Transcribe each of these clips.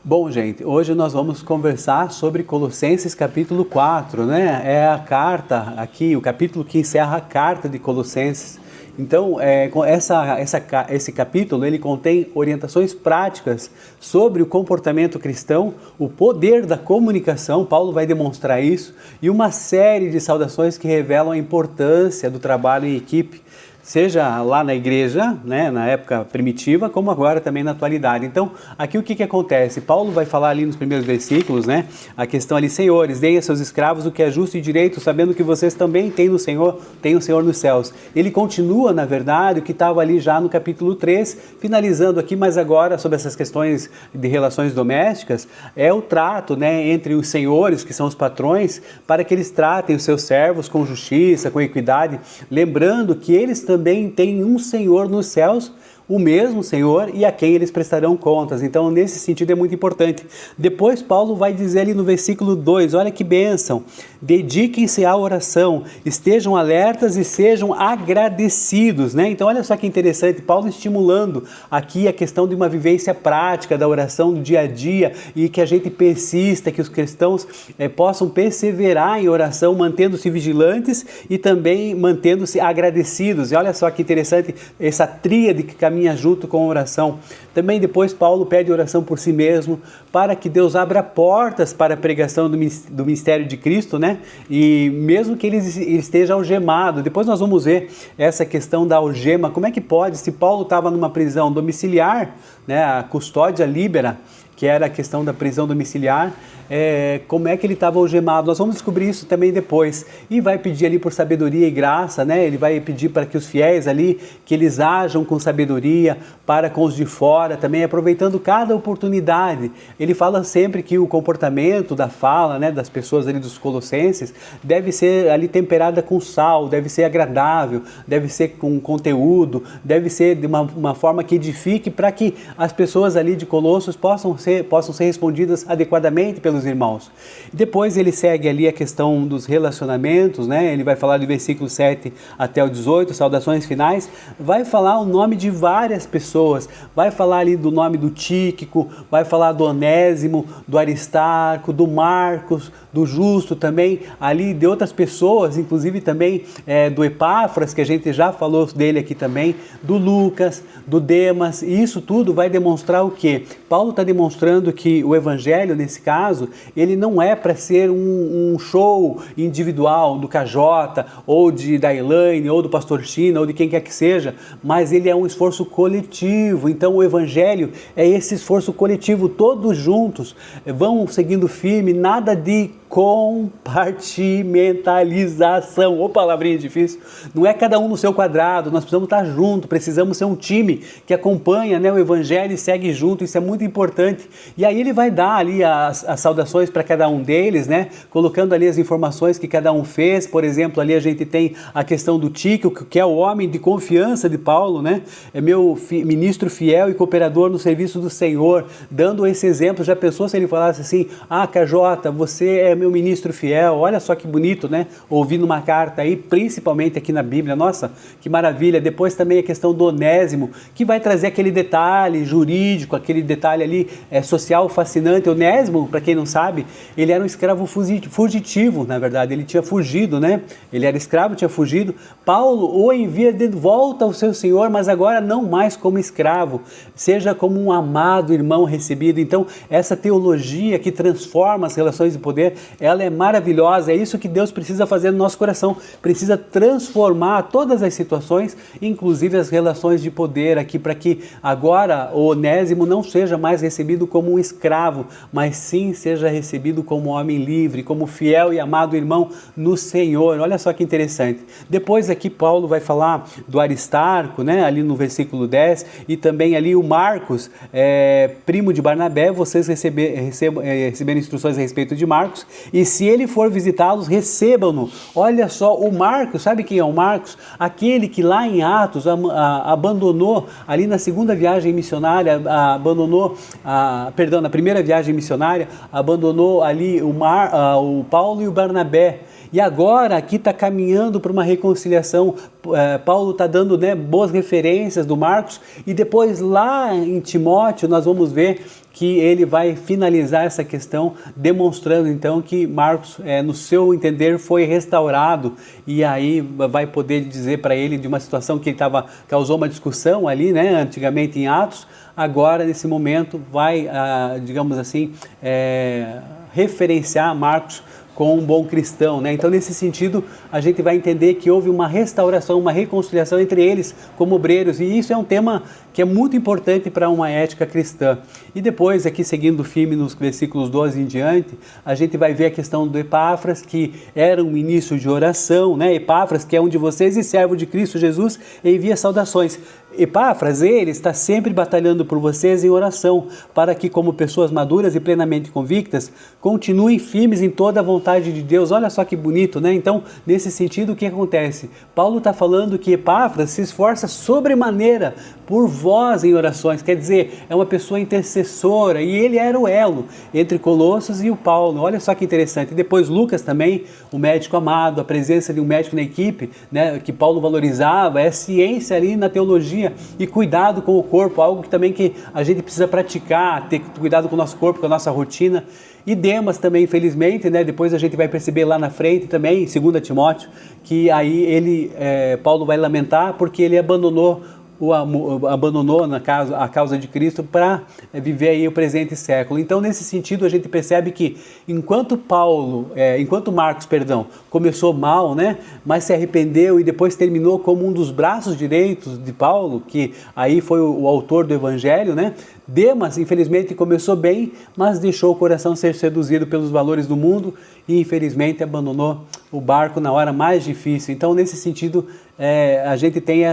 Bom, gente, hoje nós vamos conversar sobre Colossenses capítulo 4, né? É a carta aqui, o capítulo que encerra a carta de Colossenses. Então, esse capítulo, ele contém orientações práticas sobre o comportamento cristão, o poder da comunicação, Paulo vai demonstrar isso, e uma série de saudações que revelam a importância do trabalho em equipe, seja lá na igreja, né, na época primitiva, como agora também na atualidade. Então, aqui o que acontece? Paulo vai falar ali nos primeiros versículos, né, a questão ali, senhores, deem a seus escravos o que é justo e direito, sabendo que vocês também têm o Senhor nos céus. Ele continua, na verdade, o que estava ali já no capítulo 3, finalizando aqui, mas agora sobre essas questões de relações domésticas, é o trato, né, entre os senhores, que são os patrões, para que eles tratem os seus servos com justiça, com equidade, lembrando que eles também têm um Senhor nos céus, o mesmo Senhor, e a quem eles prestarão contas. Então, nesse sentido é muito importante. Depois Paulo vai dizer ali no versículo 2, olha que bênção, dediquem-se à oração, estejam alertas e sejam agradecidos, né? Então, olha só que interessante, Paulo estimulando aqui a questão de uma vivência prática da oração do dia a dia, e que a gente persista, que os cristãos possam perseverar em oração, mantendo-se vigilantes e também mantendo-se agradecidos. E olha só que interessante essa tríade que caminha junto com a oração. Também depois Paulo pede oração por si mesmo, para que Deus abra portas para a pregação do ministério de Cristo, né? E mesmo que ele esteja algemado, depois nós vamos ver essa questão da algema, como é que pode, se Paulo estava numa prisão domiciliar, né, a custódia libera, que era a questão da prisão domiciliar, como é que ele estava algemado. Nós vamos descobrir isso também depois. E vai pedir ali por sabedoria e graça, né? Ele vai pedir para que os fiéis ali, que eles ajam com sabedoria para com os de fora, também aproveitando cada oportunidade. Ele fala sempre que o comportamento da fala, né, das pessoas ali dos colossenses, deve ser ali temperada com sal, deve ser agradável, deve ser com conteúdo, deve ser de uma forma que edifique, para que as pessoas ali de Colossos possam ser respondidas adequadamente pelos irmãos. Depois ele segue ali a questão dos relacionamentos, né? Ele vai falar do versículo 7 até o 18, saudações finais, vai falar o nome de várias pessoas, vai falar ali do nome do Tíquico, vai falar do Onésimo, do Aristarco, do Marcos, do Justo também, ali de outras pessoas, inclusive também do Epáfras, que a gente já falou dele aqui também, do Lucas, do Demas, e isso tudo vai demonstrar o quê? Paulo está demonstrando que o evangelho, nesse caso, ele não é para ser um show individual do KJ, ou da Elaine, ou do pastor China, ou de quem quer que seja, mas ele é um esforço coletivo. Então o evangelho é esse esforço coletivo, todos juntos vão seguindo firme, nada de compartimentalização, ô palavrinha difícil, não é cada um no seu quadrado, nós precisamos estar juntos, precisamos ser um time que acompanha, né, o evangelho e segue junto, isso é muito importante. E aí ele vai dar ali as saudações para cada um deles, né, colocando ali as informações que cada um fez. Por exemplo, ali a gente tem a questão do Tíquico, que é o homem de confiança de Paulo, né, é meu ministro fiel e cooperador no serviço do Senhor, dando esse exemplo. Já pensou se ele falasse assim, KJ, você é meu ministro fiel, olha só que bonito, né? Ouvindo uma carta aí, principalmente aqui na Bíblia, nossa, que maravilha. Depois também a questão do Onésimo, que vai trazer aquele detalhe jurídico, aquele detalhe ali social fascinante. Onésimo, para quem não sabe, ele era um escravo fugitivo, na verdade, ele tinha fugido, né? Ele era escravo, tinha fugido. Paulo o envia de volta ao seu Senhor, mas agora não mais como escravo, seja como um amado irmão recebido. Então, essa teologia que transforma as relações de poder, ela é maravilhosa. É isso que Deus precisa fazer no nosso coração, precisa transformar todas as situações, inclusive as relações de poder aqui, para que agora o Onésimo não seja mais recebido como um escravo, mas sim seja recebido como homem livre, como fiel e amado irmão no Senhor. Olha só que interessante. Depois aqui Paulo vai falar do Aristarco, né, ali no versículo 10, e também ali o Marcos, primo de Barnabé. Vocês receberam instruções a respeito de Marcos, e se ele for visitá-los, recebam-no. Olha só, o Marcos, sabe quem é o Marcos? Aquele que lá em Atos abandonou, ali na segunda viagem missionária, na primeira viagem missionária, abandonou ali o Paulo e o Barnabé. E agora aqui está caminhando para uma reconciliação. Paulo está dando, boas referências do Marcos, e depois lá em Timóteo nós vamos ver que ele vai finalizar essa questão demonstrando então que Marcos, no seu entender, foi restaurado, e aí vai poder dizer para ele de uma situação que ele causou uma discussão ali, né, antigamente em Atos, agora nesse momento vai, digamos assim, referenciar Marcos com um bom cristão, né? Então, nesse sentido, a gente vai entender que houve uma restauração, uma reconciliação entre eles como obreiros, e isso é um tema que é muito importante para uma ética cristã. E depois, aqui seguindo firme nos versículos 12 em diante, a gente vai ver a questão do Epáfras, que era um início de oração, né? Epáfras, que é um de vocês e servo de Cristo Jesus, envia saudações. Epáfras, ele está sempre batalhando por vocês em oração, para que, como pessoas maduras e plenamente convictas, continuem firmes em toda a vontade de Deus. Olha só que bonito, né? Então, nesse sentido, o que acontece? Paulo está falando que Epáfras se esforça sobremaneira por vós em orações, quer dizer, é uma pessoa intercessora, e ele era o elo entre Colossos e o Paulo. Olha só que interessante. E depois Lucas também, o médico amado, a presença de um médico na equipe, né, que Paulo valorizava, é ciência ali na teologia, e cuidado com o corpo, algo que também que a gente precisa praticar, ter cuidado com o nosso corpo, com a nossa rotina. E Demas também, infelizmente, né, depois a gente vai perceber lá na frente também, em 2 Timóteo, que aí Paulo vai lamentar porque ele abandonou a causa de Cristo para viver aí o presente século. Então, nesse sentido, a gente percebe que enquanto Marcos, começou mal, né, mas se arrependeu e depois terminou como um dos braços direitos de Paulo, que aí foi o autor do Evangelho, né, Demas, infelizmente, começou bem, mas deixou o coração ser seduzido pelos valores do mundo e, infelizmente, abandonou o barco na hora mais difícil. Então, nesse sentido, a gente tem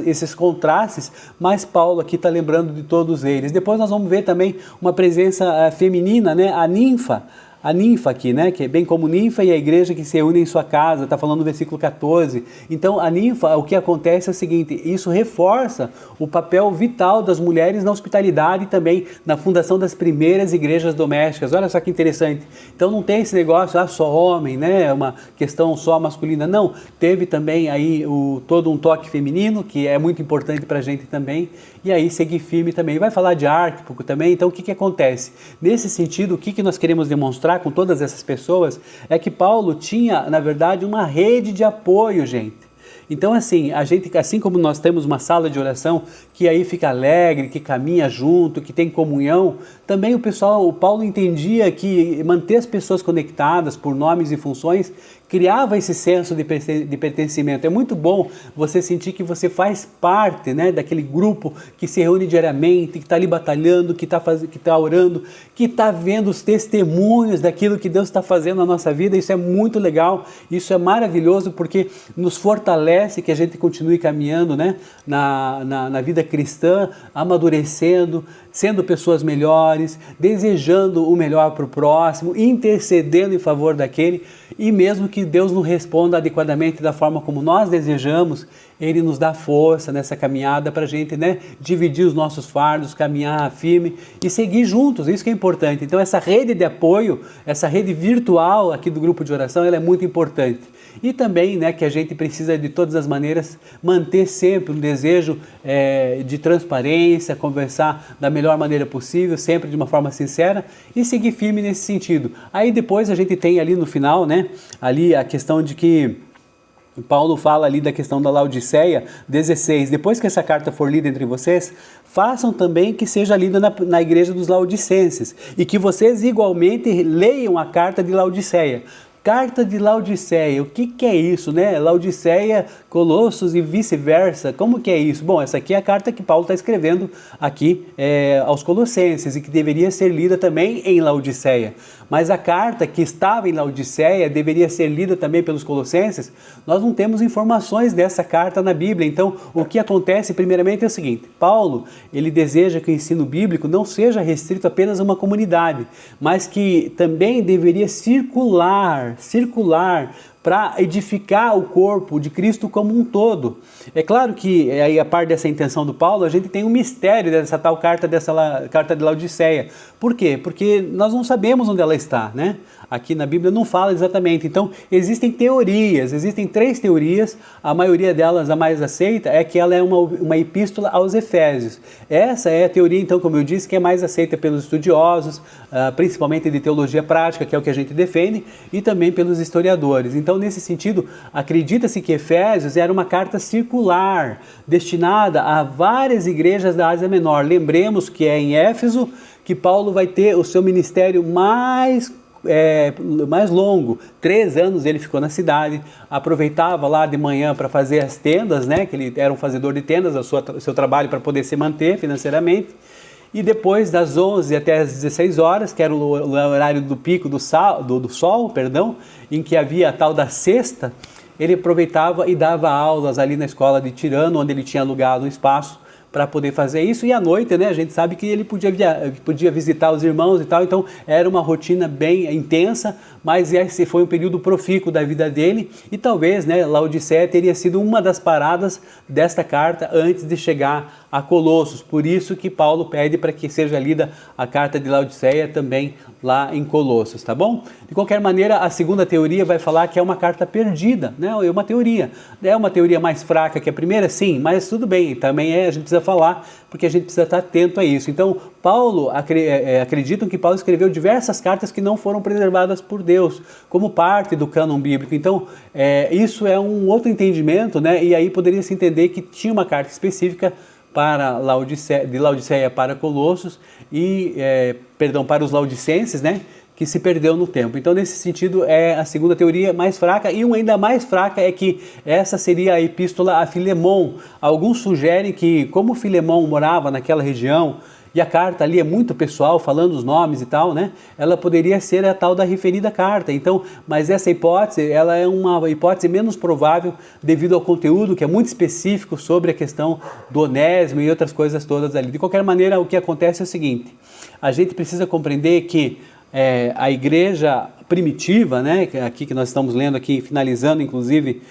esses contrastes, mas Paulo aqui está lembrando de todos eles. Depois nós vamos ver também uma presença feminina, né? A ninfa aqui, né? Que é bem como ninfa e a igreja que se reúne em sua casa, está falando no versículo 14. Então, a ninfa, o que acontece é o seguinte, isso reforça o papel vital das mulheres na hospitalidade e também na fundação das primeiras igrejas domésticas. Olha só que interessante. Então, não tem esse negócio, só homem, né? Uma questão só masculina. Não, teve também aí todo um toque feminino, que é muito importante para a gente também. E aí, seguir firme também. Vai falar de Arquipo também. Então, o que acontece? Nesse sentido, o que nós queremos demonstrar com todas essas pessoas é que Paulo tinha, na verdade, uma rede de apoio, gente. Então, assim, assim como nós temos uma sala de oração que aí fica alegre, que caminha junto, que tem comunhão, também o Paulo entendia que manter as pessoas conectadas por nomes e funções criava esse senso de pertencimento. É muito bom você sentir que você faz parte, né, daquele grupo que se reúne diariamente, que está ali batalhando, que está orando, que está vendo os testemunhos daquilo que Deus está fazendo na nossa vida. Isso é muito legal, isso é maravilhoso, porque nos fortalece que a gente continue caminhando, né, na vida cristã, amadurecendo, sendo pessoas melhores, desejando o melhor para o próximo, intercedendo em favor daquele, e mesmo que Deus não responda adequadamente da forma como nós desejamos, Ele nos dá força nessa caminhada para a gente, né, dividir os nossos fardos, caminhar firme e seguir juntos. Isso que é importante. Então, essa rede de apoio, essa rede virtual aqui do grupo de oração, ela é muito importante. E também, né, que a gente precisa de todas as maneiras manter sempre um desejo de transparência, conversar da melhor maneira possível, sempre de uma forma sincera e seguir firme nesse sentido. Aí depois a gente tem ali no final, né, ali a questão de que Paulo fala ali da questão da Laodiceia 16, depois que essa carta for lida entre vocês, façam também que seja lida na igreja dos laodicenses e que vocês igualmente leiam a carta de Laodiceia. Carta de Laodiceia, o que é isso, né? Laodiceia, Colossos e vice-versa, como que é isso? Bom, essa aqui é a carta que Paulo está escrevendo aqui aos Colossenses e que deveria ser lida também em Laodiceia. Mas a carta que estava em Laodiceia deveria ser lida também pelos Colossenses. Nós não temos informações dessa carta na Bíblia. Então, o que acontece primeiramente é o seguinte, Paulo, ele deseja que o ensino bíblico não seja restrito apenas a uma comunidade, mas que também deveria circular para edificar o corpo de Cristo como um todo. É claro que, aí, a par dessa intenção do Paulo, a gente tem um mistério dessa tal carta, carta de Laodiceia. Por quê? Porque nós não sabemos onde ela está, né? Aqui na Bíblia não fala exatamente. Então, existem teorias, existem 3 teorias, a maioria delas, a mais aceita, é que ela é uma epístola aos Efésios. Essa é a teoria, então, como eu disse, que é mais aceita pelos estudiosos, principalmente de teologia prática, que é o que a gente defende, e também pelos historiadores. Então, nesse sentido, acredita-se que Efésios era uma carta circular, destinada a várias igrejas da Ásia Menor. Lembremos que é em Éfeso que Paulo vai ter o seu ministério mais longo. 3 anos ele ficou na cidade, aproveitava lá de manhã para fazer as tendas, né, que ele era um fazedor de tendas, o seu trabalho para poder se manter financeiramente, e depois das 11 até as 16 horas, que era o horário do pico do sol, em que havia a tal da sexta, ele aproveitava e dava aulas ali na escola de Tirano, onde ele tinha alugado um espaço para poder fazer isso, e à noite, né, a gente sabe que ele podia visitar os irmãos e tal, então era uma rotina bem intensa, mas esse foi um período profícuo da vida dele, e talvez, né, Laodiceia teria sido uma das paradas desta carta antes de chegar a Colossos, por isso que Paulo pede para que seja lida a carta de Laodiceia também lá em Colossos, tá bom? De qualquer maneira, a segunda teoria vai falar que é uma carta perdida, né? É uma teoria mais fraca que a primeira, sim, mas tudo bem, também a gente precisa falar, porque a gente precisa estar atento a isso. Então, acreditam que Paulo escreveu diversas cartas que não foram preservadas por Deus, como parte do cânon bíblico. Então, isso é um outro entendimento, né? E aí poderia se entender que tinha uma carta específica para de Laodiceia para Colossos para os laodicenses, né, que se perdeu no tempo. Então, nesse sentido, é a segunda teoria mais fraca, e uma ainda mais fraca é que essa seria a epístola a Filemon. Alguns sugerem que, como Filemon morava naquela região, e a carta ali é muito pessoal, falando os nomes e tal, né? Ela poderia ser a tal da referida carta. Então, mas essa hipótese, ela é uma hipótese menos provável devido ao conteúdo que é muito específico sobre a questão do Onésimo e outras coisas todas ali. De qualquer maneira, o que acontece é o seguinte: a gente precisa compreender que a igreja primitiva, né? Aqui que nós estamos lendo aqui, finalizando inclusive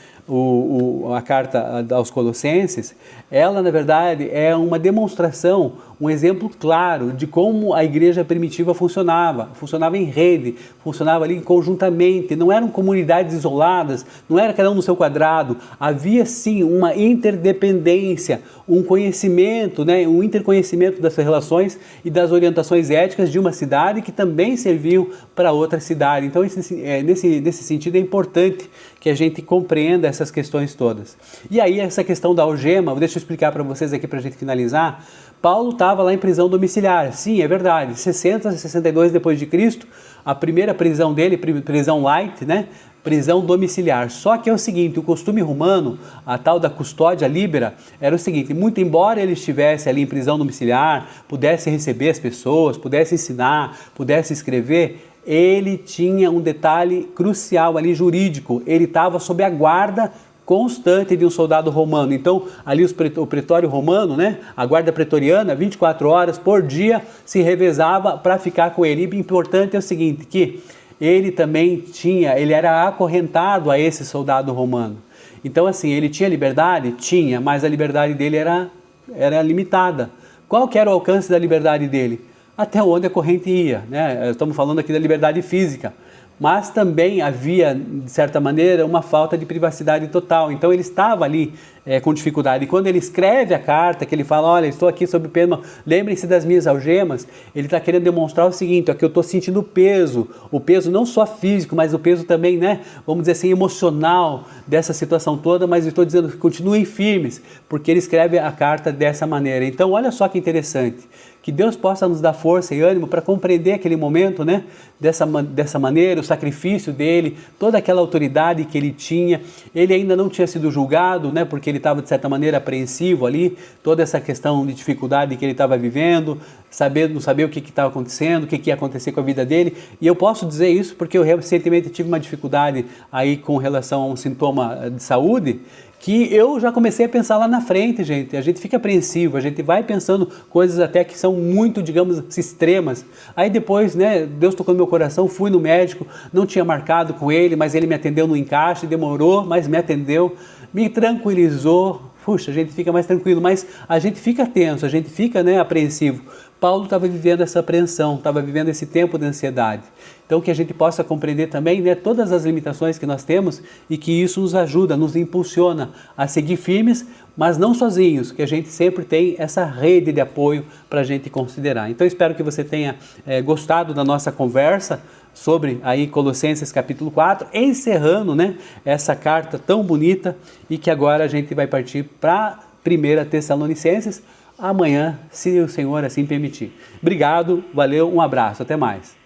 a carta aos Colossenses, ela na verdade é uma demonstração, um exemplo claro de como a igreja primitiva funcionava em rede, funcionava ali conjuntamente, não eram comunidades isoladas, não era cada um no seu quadrado, havia sim uma interdependência, um conhecimento, né, um interconhecimento das relações e das orientações éticas de uma cidade que também serviam para outra cidade. Então nesse sentido é importante que a gente compreenda essas questões todas. E aí essa questão da algema, deixa eu explicar para vocês aqui para a gente finalizar. Paulo estava lá em prisão domiciliar, sim, é verdade, 60 a 62 depois de Cristo, a primeira prisão dele, prisão light, né? Prisão domiciliar. Só que é o seguinte, o costume romano, a tal da custódia libera, era o seguinte: muito embora ele estivesse ali em prisão domiciliar, pudesse receber as pessoas, pudesse ensinar, pudesse escrever, ele tinha um detalhe crucial ali jurídico, ele estava sob a guarda constante de um soldado romano. Então, ali o pretório romano, né, a guarda pretoriana, 24 horas por dia se revezava para ficar com ele. E o importante é o seguinte, que ele também ele era acorrentado a esse soldado romano. Então, assim, ele tinha liberdade? Tinha, mas a liberdade dele era limitada. Qual que era o alcance da liberdade dele? Até onde a corrente ia, né? Estamos falando aqui da liberdade física. Mas também havia, de certa maneira, uma falta de privacidade total. Então ele estava ali com dificuldade. E quando ele escreve a carta, que ele fala, olha, estou aqui sob pena, lembrem-se das minhas algemas, ele está querendo demonstrar o seguinte, ó, que eu estou sentindo o peso não só físico, mas o peso também, né, vamos dizer assim, emocional dessa situação toda, mas eu estou dizendo que continuem firmes, porque ele escreve a carta dessa maneira. Então olha só que interessante, que Deus possa nos dar força e ânimo para compreender aquele momento, né, dessa maneira, o sacrifício dele, toda aquela autoridade que ele tinha. Ele ainda não tinha sido julgado, né, porque ele estava de certa maneira apreensivo ali, toda essa questão de dificuldade que ele estava vivendo, não saber o que estava acontecendo, o que ia acontecer com a vida dele. E eu posso dizer isso porque eu recentemente tive uma dificuldade aí com relação a um sintoma de saúde, que eu já comecei a pensar lá na frente, gente. A gente fica apreensivo, a gente vai pensando coisas até que são muito, digamos, extremas. Aí depois, né, Deus tocou no meu coração, fui no médico, não tinha marcado com ele, mas ele me atendeu no encaixe, demorou, mas me atendeu, me tranquilizou. Puxa, a gente fica mais tranquilo, mas a gente fica tenso, a gente fica, né, apreensivo. Paulo estava vivendo essa apreensão, estava vivendo esse tempo de ansiedade. Então que a gente possa compreender também, né, todas as limitações que nós temos e que isso nos ajuda, nos impulsiona a seguir firmes, mas não sozinhos, que a gente sempre tem essa rede de apoio para a gente considerar. Então espero que você tenha gostado da nossa conversa sobre aí Colossenses capítulo 4, encerrando, né, essa carta tão bonita, e que agora a gente vai partir para 1 Tessalonicenses, amanhã, se o Senhor assim permitir. Obrigado, valeu, um abraço, até mais.